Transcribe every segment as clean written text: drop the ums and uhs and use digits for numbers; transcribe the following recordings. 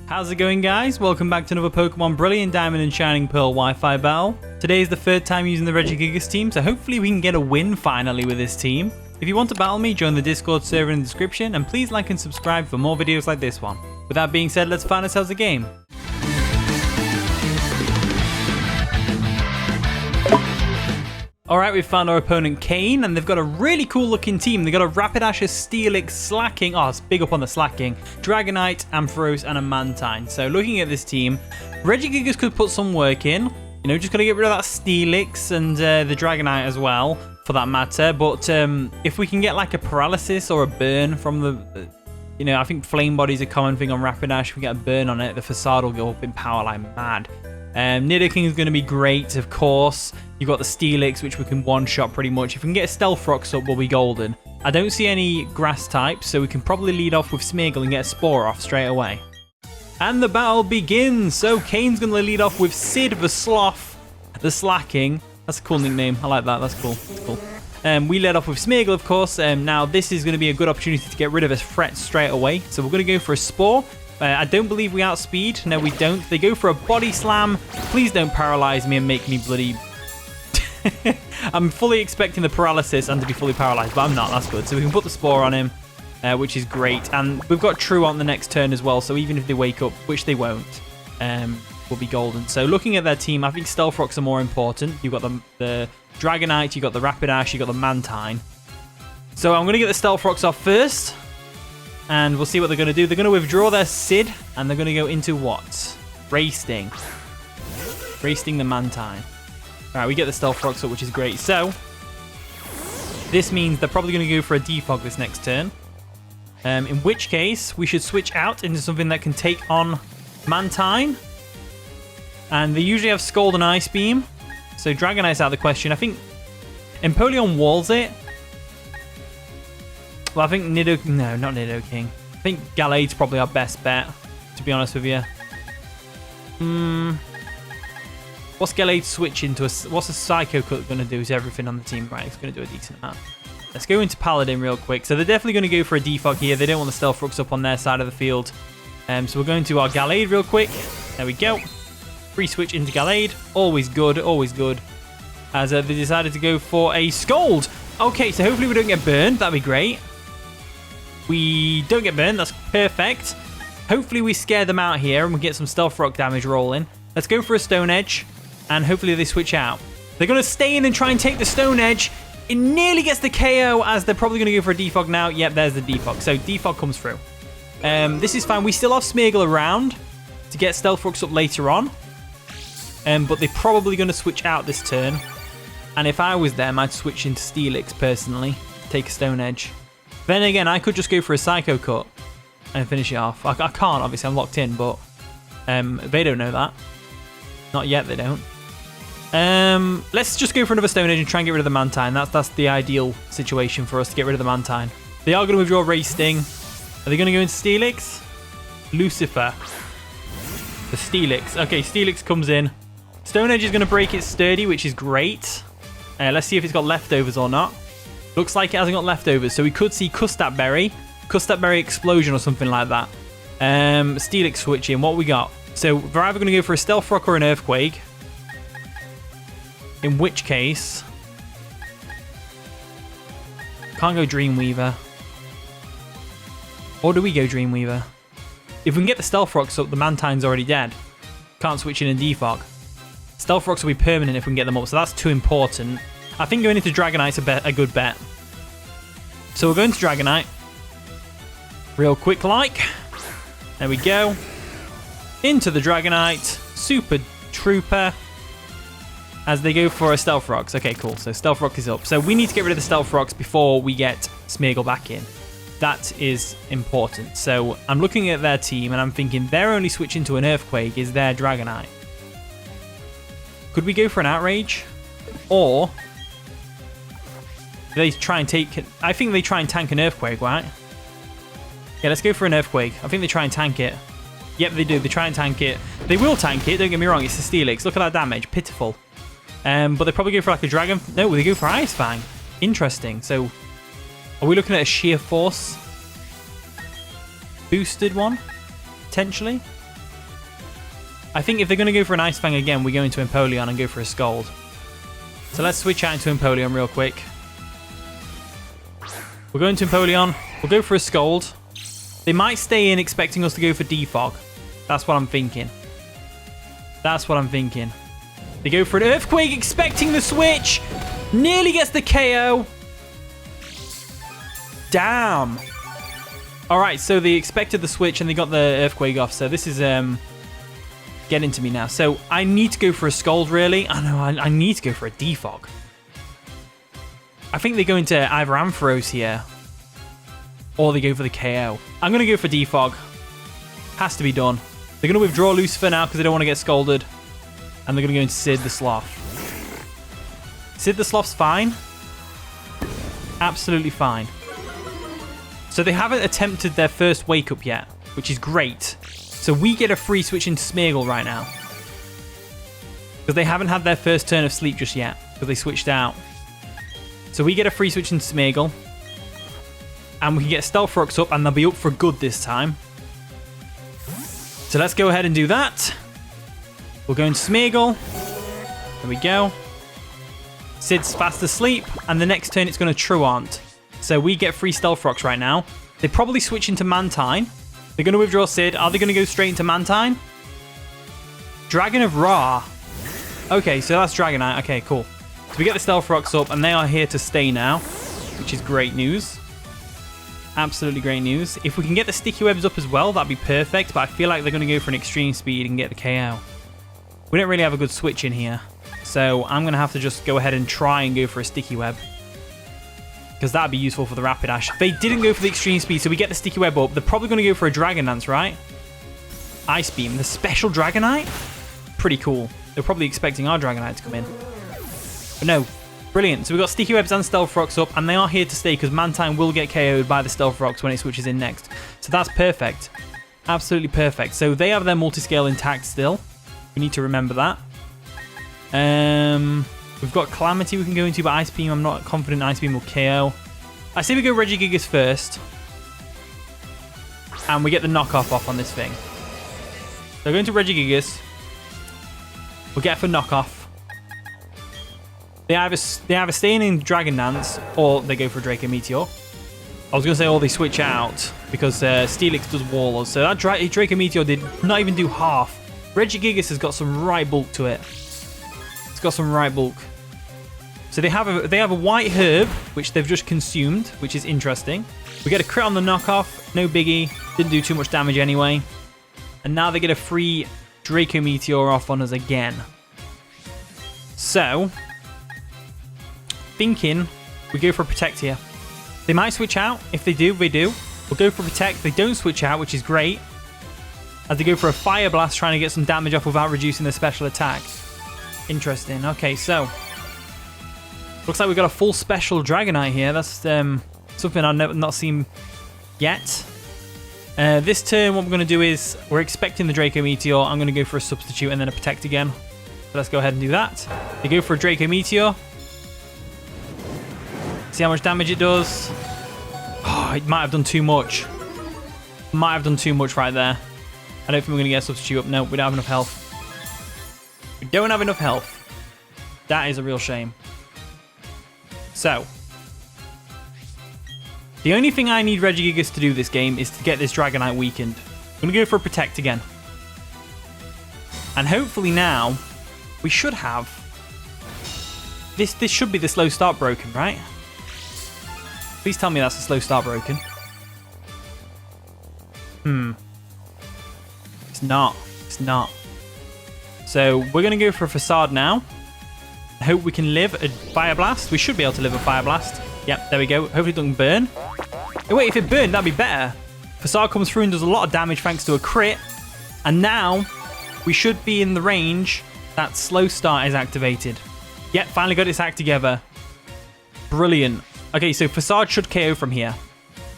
How's it going, guys? Welcome back to another Pokemon Brilliant Diamond and Shining Pearl Wi-Fi battle. Today is the third time using the Regigigas team, so hopefully we can get a win finally with this team. If you want to battle me, join the Discord server in the description, and please like and subscribe for more videos like this one. With that being said, let's find ourselves a game. Alright, we've found our opponent Kane, and they've got a really cool looking team. They've got a Rapidash, a Steelix, Slacking, oh, it's big up on the Slacking, Dragonite, Ampharos, and a Mantine. So looking at this team, Regigigas could put some work in. You know, just got to get rid of that Steelix and the Dragonite as well, for that matter. But if we can get like a paralysis or a burn from the... You know, I think Flame Body's a common thing on Rapidash. If we get a burn on it, the Facade will go up in power like mad. Nidoking is going to be great, of course. You've got the Steelix, which we can one-shot pretty much. If we can get a Stealth Rocks up, we'll be golden. I don't see any grass types, so we can probably lead off with Smeargle and get a Spore off straight away. And the battle begins. So Kane's going to lead off with Sid the Sloth, the Slacking. That's a cool nickname. I like that. That's cool. That's cool. We led off with Smeargle, of course. Now, this is going to be a good opportunity to get rid of a threat straight away. So we're going to go for a Spore. I don't believe we outspeed. No, we don't. They go for a Body Slam. Please don't paralyze me and make me bloody... I'm fully expecting the paralysis and to be fully paralyzed, but I'm not. That's good. So we can put the Spore on him, which is great. And we've got True on the next turn as well, so even if they wake up, which they won't, we'll be golden. So looking at their team, I think Stealth Rocks are more important. You've got the Dragonite, you've got the Rapidash, you've got the Mantine. So I'm going to get the Stealth Rocks off first. And we'll see what they're going to do. They're going to withdraw their Sid, and they're going to go into what? Racing. Racing the Mantine. Alright, we get the Stealth Rocks up, which is great. So, this means they're probably going to go for a Defog this next turn. In which case, we should switch out into something that can take on Mantine. And they usually have Scald and Ice Beam. So, Dragonite's out of the question. I think Empoleon walls it. Well, I think no, not Nidoking. I think Gallade's probably our best bet, to be honest with you. What's Gallade switch into? What's a Psycho Cut going to do to everything on the team? Right, it's going to do a decent amount. Let's go into Palladin real quick. So they're definitely going to go for a Defog here. They don't want the Stealth Rocks up on their side of the field. So we're going to our Gallade real quick. There we go. Free switch into Gallade. Always good, always good. As they decided to go for a Scald. Okay, so hopefully we don't get burned. That'd be great. We don't get burned. That's perfect. Hopefully we scare them out here and we get some Stealth Rock damage rolling. Let's go for a Stone Edge. And hopefully they switch out. They're going to stay in and try and take the Stone Edge. It nearly gets the KO as they're probably going to go for a Defog now. Yep, there's the Defog. So Defog comes through. This is fine. We still have Smeargle around to get Stealth Rocks up later on. But they're probably going to switch out this turn. And if I was them, I'd switch into Steelix personally. Take a Stone Edge. Then again, I could just go for a Psycho Cut and finish it off. I can't, obviously. I'm locked in, but they don't know that. Not yet, they don't. Let's just go for another Stone Edge and try and get rid of the Mantine. That's the ideal situation for us to get rid of the Mantine. They are going to withdraw Ray Sting. Are they going to go into Steelix? Lucifer. The Steelix. Okay, Steelix comes in. Stone Edge is going to break its Sturdy, which is great. Let's see if it's got leftovers or not. Looks like it hasn't got leftovers, so we could see Custap Berry Explosion or something like that. Steelix switching. What we got? So we're either going to go for a Stealth Rock or an Earthquake. In which case... Can't go Dreamweaver. Or do we go Dreamweaver? If we can get the Stealth Rocks up, the Mantine's already dead. Can't switch in and Defog. Stealth Rocks will be permanent if we can get them up, so that's too important. I think going into Dragonite's a good bet. So we're going to Dragonite. Real quick like. There we go. Into the Dragonite. Super Trooper. As they go for a Stealth Rocks. Okay, cool. So Stealth Rock is up. So we need to get rid of the Stealth Rocks before we get Smeargle back in. That is important. So I'm looking at their team and I'm thinking their only switch into an Earthquake is their Dragonite. Could we go for an Outrage? Or... they try and take... I think they try and tank an Earthquake, right? Yeah, let's go for an Earthquake. I think they try and tank it. Yep, they do. They try and tank it. They will tank it, don't get me wrong. It's a Steelix. Look at that damage. Pitiful. But they probably go for like a Dragon... No, they go for Ice Fang. Interesting. So, are we looking at a Sheer Force boosted one? Potentially? I think if they're going to go for an Ice Fang again, we go into Empoleon and go for a Scald. So let's switch out into Empoleon real quick. We'll go into Empoleon. We'll go for a Scald. They might stay in expecting us to go for Defog. That's what I'm thinking. That's what I'm thinking. They go for an Earthquake expecting the switch. Nearly gets the KO. Damn. All right, so they expected the switch and they got the Earthquake off. So this is getting to me now. So I need to go for a Scald, really. I know, I need to go for a Defog. I think they go into either Ampharos here or they go for the KO. I'm going to go for Defog. Has to be done. They're going to withdraw Lucifer now because they don't want to get scolded. And they're going to go into Sid the Sloth. Sid the Sloth's fine. Absolutely fine. So they haven't attempted their first wake up yet, which is great. So we get a free switch into Smeargle right now. Because they haven't had their first turn of sleep just yet. Because they switched out. So we get a free switch into Smeargle. And we can get Stealth Rocks up and they'll be up for good this time. So let's go ahead and do that. We'll go into Smeargle. There we go. Sid's fast asleep. And the next turn it's going to Truant. So we get free Stealth Rocks right now. They probably switch into Mantine. They're going to withdraw Sid. Are they going to go straight into Mantine? Dragon of Ra. Okay, so that's Dragonite. Okay, cool. So we get the Stealth Rocks up and they are here to stay now. Which is great news. Absolutely great news. If we can get the Sticky Webs up as well, that'd be perfect. But I feel like they're going to go for an Extreme Speed and get the KO. We don't really have a good switch in here. So I'm going to have to just go ahead and try and go for a Sticky Web. Because that'd be useful for the Rapidash. They didn't go for the Extreme Speed, so we get the Sticky Web up. They're probably going to go for a Dragon Dance, right? Ice Beam. The special Dragonite? Pretty cool. They're probably expecting our Dragonite to come in. But no. Brilliant. So we've got Sticky Webs and Stealth Rocks up, and they are here to stay because Mantine will get KO'd by the Stealth Rocks when it switches in next. So that's perfect. Absolutely perfect. So they have their Multiscale intact still. We need to remember that. We've got Calamity we can go into, but Ice Beam, I'm not confident Ice Beam will KO. I say we go Regigigas first. And we get the knockoff off on this thing. So go into Regigigas. We'll get for knockoff. They either stay in Dragon Dance or they go for Draco Meteor. I was going to say, or they switch out because Steelix does wall us. So that Draco Meteor did not even do half. Regigigas has got some right bulk to it. It's got some right bulk. So they have a white herb, which they've just consumed, which is interesting. We get a crit on the knockoff. No biggie. Didn't do too much damage anyway. And now they get a free Draco Meteor off on us again. So thinking we go for a Protect here. They might switch out. If they do, they do. We'll go for Protect. They don't switch out, which is great. As they go for a Fire Blast, trying to get some damage off without reducing their special attack. Interesting. Okay, so looks like we've got a full special Dragonite here. That's something I've not seen yet. This turn, what we're going to do is we're expecting the Draco Meteor. I'm going to go for a Substitute and then a Protect again. So let's go ahead and do that. They go for a Draco Meteor. See how much damage it does. Oh, it might have done too much. Might have done too much right there. I don't think we're going to get a Substitute up. No, we don't have enough health. We don't have enough health. That is a real shame. So the only thing I need Regigigas to do this game is to get this Dragonite weakened. I'm going to go for a Protect again. And hopefully now we should have... This should be the slow start broken, right? Please tell me that's a slow start broken. It's not. It's not. So we're going to go for a Facade now. I hope we can live a Fire Blast. We should be able to live a Fire Blast. Yep, there we go. Hopefully it doesn't burn. Oh, wait, if it burned, that'd be better. Facade comes through and does a lot of damage thanks to a crit. And now we should be in the range that Slow Start is activated. Yep, finally got its act together. Brilliant. Okay, so Facade should KO from here.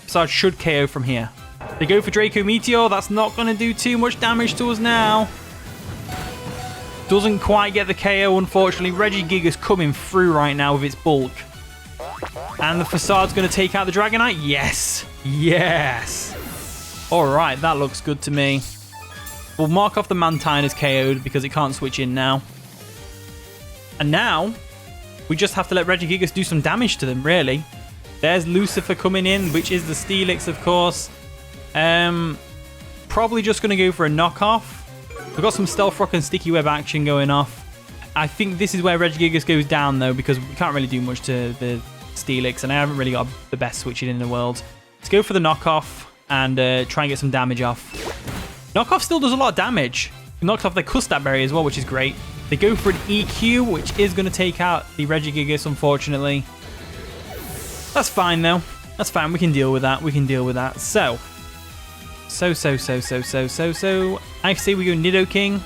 Facade should KO from here. They go for Draco Meteor. That's not going to do too much damage to us now. Doesn't quite get the KO, unfortunately. Regigigas coming through right now with its bulk. And the Facade's going to take out the Dragonite. Yes. Yes. All right, that looks good to me. We'll mark off the Mantine as KO'd because it can't switch in now. And now, we just have to let Regigigas do some damage to them, really. There's Lucifer coming in, which is the Steelix, of course. Probably just going to go for a knockoff. We've got some Stealth Rock and Sticky Web action going off. I think this is where Regigigas goes down, though, because we can't really do much to the Steelix, and I haven't really got the best switching in the world. Let's go for the knockoff and try and get some damage off. Knockoff still does a lot of damage. We knocked off the Custap Berry as well, which is great. They go for an EQ, which is going to take out the Regigigas, unfortunately. That's fine, though. That's fine. We can deal with that. We can deal with that. So. I say we go Nidoking.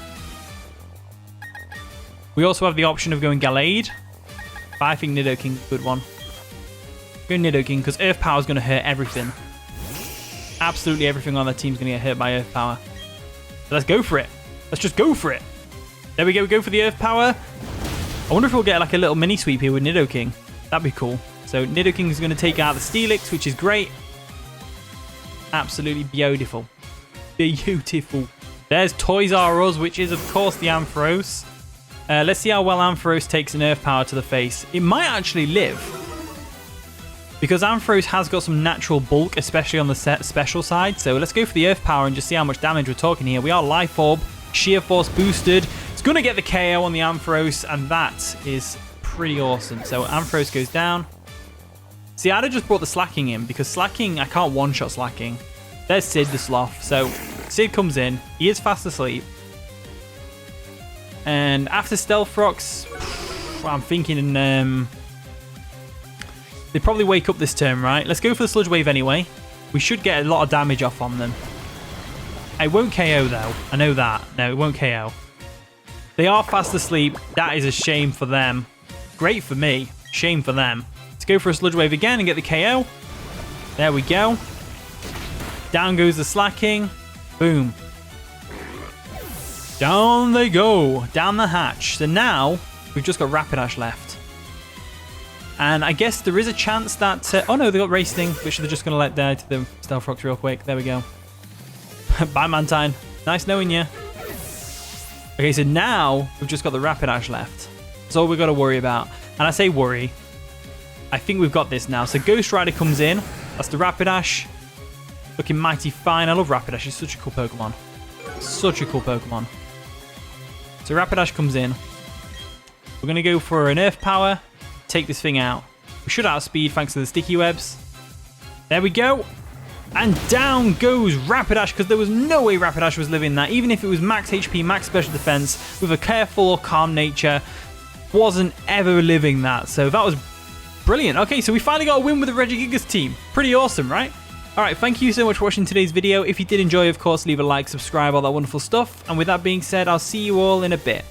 We also have the option of going Gallade. But I think Nidoking's a good one. Go Nidoking, because Earth Power is going to hurt everything. Absolutely everything on the team's going to get hurt by Earth Power. So let's go for it. Let's just go for it. There we go. We go for the Earth Power. I wonder if we'll get like a little mini sweep here with Nidoking. That'd be cool. So Nidoking is going to take out the Steelix, which is great. Absolutely beautiful. Beautiful. There's Toys R Us, which is, of course, the Ampharos. Let's see how well Ampharos takes an Earth Power to the face. It might actually live. Because Ampharos has got some natural bulk, especially on the special side. So let's go for the Earth Power and just see how much damage we're talking here. We are Life Orb, Sheer Force boosted. It's going to get the KO on the Ampharos, and that is pretty awesome. So Ampharos goes down. See, I'd have just brought the Slacking in, because Slacking, I can't one-shot Slacking. There's Sid the Sloth. So Sid comes in. He is fast asleep. And after Stealth Rocks, I'm thinking they probably wake up this turn, right? Let's go for the Sludge Wave anyway. We should get a lot of damage off on them. It won't KO, though. I know that. No, it won't KO. They are fast asleep. That is a shame for them. Great for me. Shame for them. Let's go for a Sludge Wave again and get the KO. There we go. Down goes the Slacking. Boom. Down they go. Down the hatch. So now, we've just got Rapidash left. And I guess there is a chance that... oh no, they got Racing, which they're just going to let die to the Stealth Rocks real quick. There we go. Bye, Mantine. Nice knowing you. Okay, so now we've just got the Rapidash left. That's all we've got to worry about. And I say worry. I think we've got this now. So Ghost Rider comes in. That's the Rapidash. Looking mighty fine. I love Rapidash. It's such a cool Pokemon. Such a cool Pokemon. So Rapidash comes in. We're going to go for an Earth Power. Take this thing out. We should outspeed thanks to the Sticky Webs. There we go. And down goes Rapidash, because there was no way Rapidash was living that. Even if it was max HP, max special defense, with a careful or calm nature, wasn't ever living that. So that was brilliant. Okay, so we finally got a win with the Regigigas team. Pretty awesome, right? Alright, thank you so much for watching today's video. If you did enjoy, of course, leave a like, subscribe, all that wonderful stuff. And with that being said, I'll see you all in a bit.